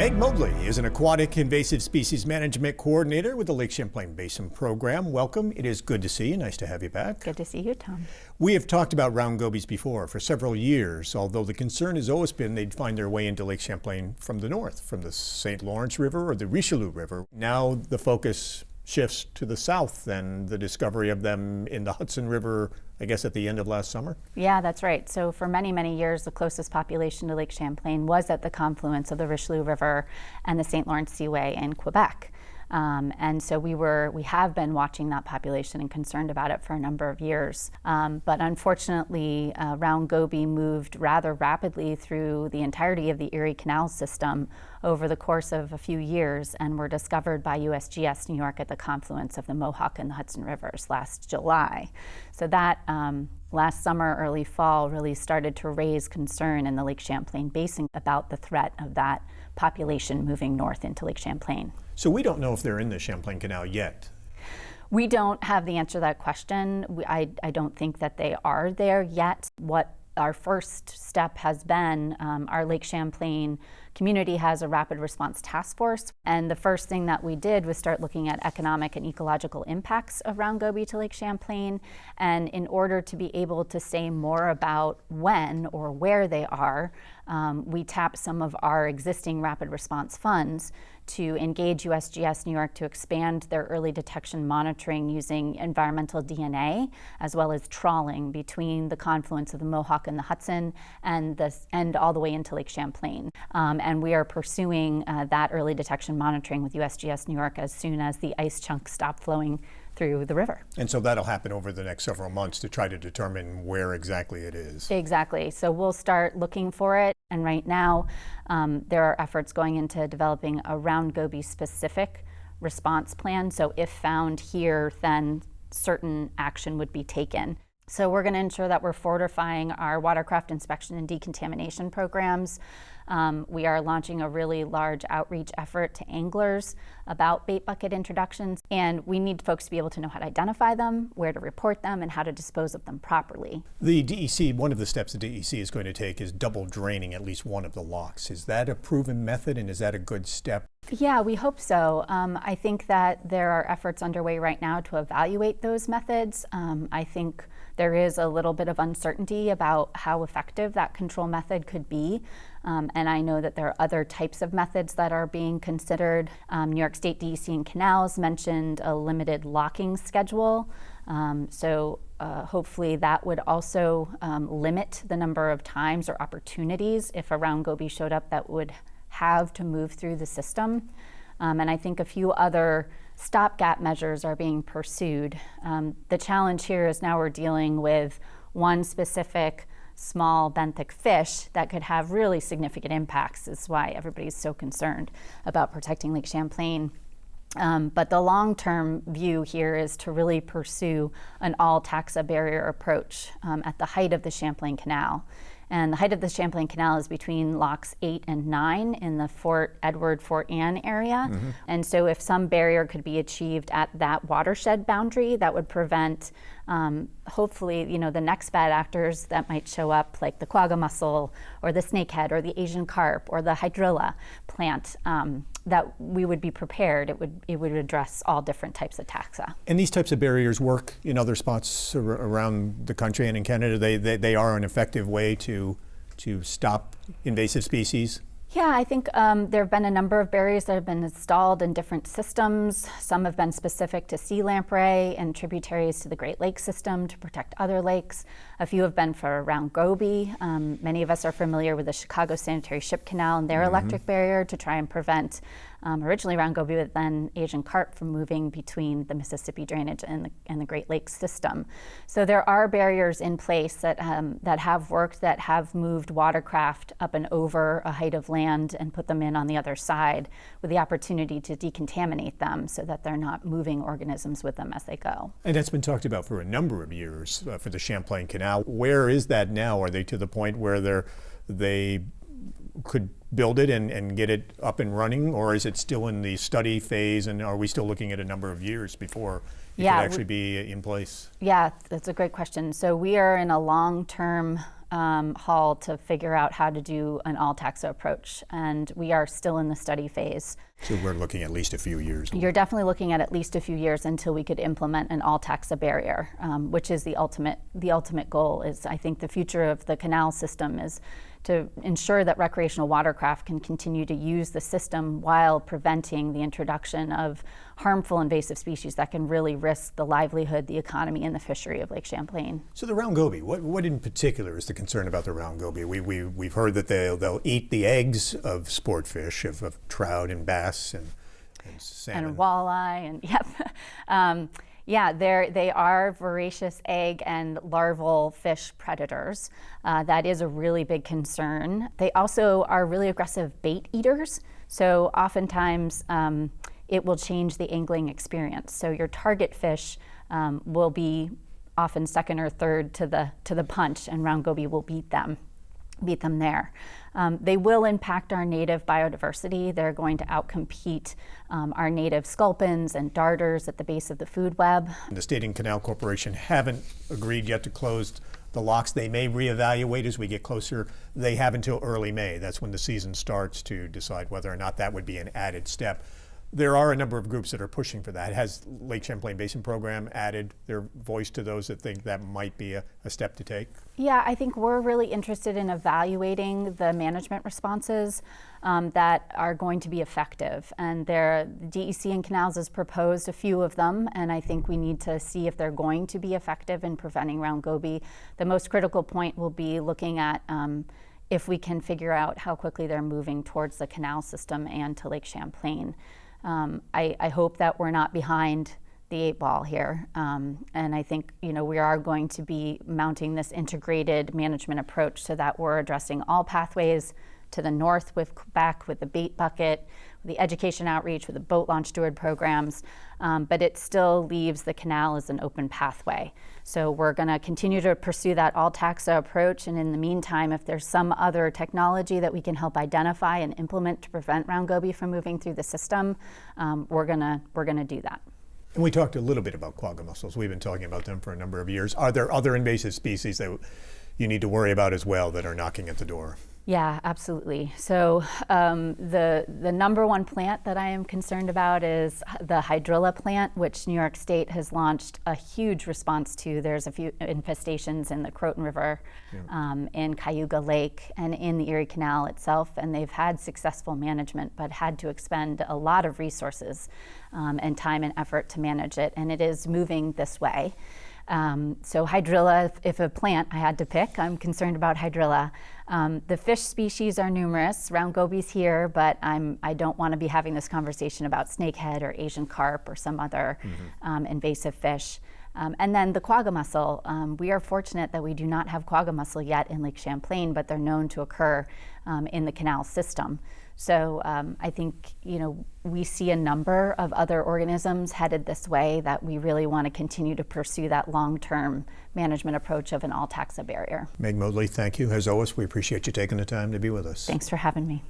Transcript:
Meg Modley is an aquatic invasive species management coordinator with the Lake Champlain Basin Program. Welcome. It is good to see you. Nice to have you back. Good to see you, Tom. We have talked about round gobies before for several years, although the concern has always been they'd find their way into Lake Champlain from the north, from the St. Lawrence River or the Richelieu River. Now the focus shifts to the south and the discovery of them in the Hudson River, I guess at the end of last summer? Yeah, that's right. So for many, many years, the closest population to Lake Champlain was at the confluence of the Richelieu River and the St. Lawrence Seaway in Quebec. And so we have been watching that population and concerned about it for a number of years. But unfortunately, Round Goby moved rather rapidly through the entirety of the Erie Canal System over the course of a few years and were discovered by USGS New York at the confluence of the Mohawk and the Hudson Rivers last July. So that last summer, early fall, really started to raise concern in the Lake Champlain Basin about the threat of that population moving north into Lake Champlain. So we don't know if they're in the Champlain Canal yet. We don't have the answer to that question. I don't think that they are there yet. What our first step has been, our Lake Champlain community has a rapid response task force, and the first thing that we did was start looking at economic and ecological impacts of Round Goby to Lake Champlain. And in order to be able to say more about when or where they are, we tapped some of our existing rapid response funds to engage USGS New York to expand their early detection monitoring using environmental DNA, as well as trawling between the confluence of the Mohawk and the Hudson and all the way into Lake Champlain. And we are pursuing that early detection monitoring with USGS New York as soon as the ice chunks stop flowing through the river. And so that'll happen over the next several months to try to determine where exactly it is. Exactly. So we'll start looking for it. And right now, there are efforts going into developing a Round Goby specific response plan. So if found here, then certain action would be taken. So we're going to ensure that we're fortifying our watercraft inspection and decontamination programs. We are launching a really large outreach effort to anglers about bait bucket introductions, and we need folks to be able to know how to identify them, where to report them, and how to dispose of them properly. The DEC, one of the steps the DEC is going to take is double draining at least one of the locks. Is that a proven method, and is that a good step? Yeah, we hope so. I think that there are efforts underway right now to evaluate those methods. I think there is a little bit of uncertainty about how effective that control method could be. And I know that there are other types of methods that are being considered. New York State DEC and Canals mentioned a limited locking schedule. So hopefully that would also limit the number of times or opportunities if a Round Goby showed up that would have to move through the system. And I think a few other stopgap measures are being pursued. The challenge here is now we're dealing with one specific small benthic fish that could have really significant impacts. Is why everybody's so concerned about protecting Lake Champlain. But the long-term view here is to really pursue an all-taxa barrier approach at the height of the Champlain Canal. And the height of the Champlain Canal is between locks 8 and 9 in the Fort Edward, Fort Anne area. Mm-hmm. And so if some barrier could be achieved at that watershed boundary, that would prevent, hopefully, the next bad actors that might show up, like the quagga mussel or the snakehead or the Asian carp or the hydrilla plant, that we would be prepared. It would address all different types of taxa. And these types of barriers work in other spots around the country and in Canada. They are an effective way to stop invasive species. Yeah, I think there have been a number of barriers that have been installed in different systems. Some have been specific to sea lamprey and tributaries to the Great Lakes system to protect other lakes. A few have been for Round Goby. Many of us are familiar with the Chicago Sanitary Ship Canal and their electric barrier to try and prevent originally Round Goby, but then Asian carp from moving between the Mississippi drainage and the Great Lakes system. So there are barriers in place that have worked, that have moved watercraft up and over a height of land and put them in on the other side with the opportunity to decontaminate them so that they're not moving organisms with them as they go. And that's been talked about for a number of years for the Champlain Canal. Where is that now? Are they to the point where they could build it and get it up and running, or is it still in the study phase, and are we still looking at a number of years before it could actually be in place? Yeah, that's a great question. So we are in a long-term haul to figure out how to do an all-taxa approach, and we are still in the study phase. So we're looking at least a few years. You're definitely looking at least a few years until we could implement an all-taxa barrier, which is the ultimate goal. Is I think the future of the canal system is to ensure that recreational watercraft can continue to use the system while preventing the introduction of harmful invasive species that can really risk the livelihood, the economy, and the fishery of Lake Champlain. So the Round Goby, what in particular is the concern about the Round Goby? We've heard that they'll eat the eggs of sport fish, of trout and bass and salmon. And walleye, and yep. Yeah, they are voracious egg and larval fish predators. That is a really big concern. They also are really aggressive bait eaters. So oftentimes it will change the angling experience. So your target fish will be often second or third to the punch, and Round Goby will beat them there. They will impact our native biodiversity. They're going to outcompete our native sculpins and darters at the base of the food web. The State and Canal Corporation haven't agreed yet to close the locks. They may reevaluate as we get closer. They have until early May. That's when the season starts to decide whether or not that would be an added step. There are a number of groups that are pushing for that. Has Lake Champlain Basin Program added their voice to those that think that might be a step to take? Yeah, I think we're really interested in evaluating the management responses that are going to be effective. And DEC and Canals has proposed a few of them, and I think we need to see if they're going to be effective in preventing Round Goby. The most critical point will be looking at if we can figure out how quickly they're moving towards the canal system and to Lake Champlain. I hope that we're not behind the 8 ball here, and I think we are going to be mounting this integrated management approach so that we're addressing all pathways to the north with the bait bucket, with the education outreach, with the boat launch steward programs, but it still leaves the canal as an open pathway. So we're going to continue to pursue that all-taxa approach, and in the meantime, if there's some other technology that we can help identify and implement to prevent Round Goby from moving through the system, we're gonna do that. And we talked a little bit about quagga mussels. We've been talking about them for a number of years. Are there other invasive species that you need to worry about as well that are knocking at the door? Yeah, absolutely. So the number one plant that I am concerned about is the hydrilla plant, which New York State has launched a huge response to. There's a few infestations in the Croton River, in Cayuga Lake, and in the Erie Canal itself, and they've had successful management, but had to expend a lot of resources and time and effort to manage it, and it is moving this way. So hydrilla, if a plant I had to pick, I'm concerned about hydrilla. The fish species are numerous. Round Goby's here, but I don't want to be having this conversation about snakehead or Asian carp or some other invasive fish. And then the quagga mussel. We are fortunate that we do not have quagga mussel yet in Lake Champlain, but they're known to occur in the canal system. So I think we see a number of other organisms headed this way that we really want to continue to pursue that long-term management approach of an all-taxa barrier. Meg Modley, thank you. As always, we appreciate you taking the time to be with us. Thanks for having me.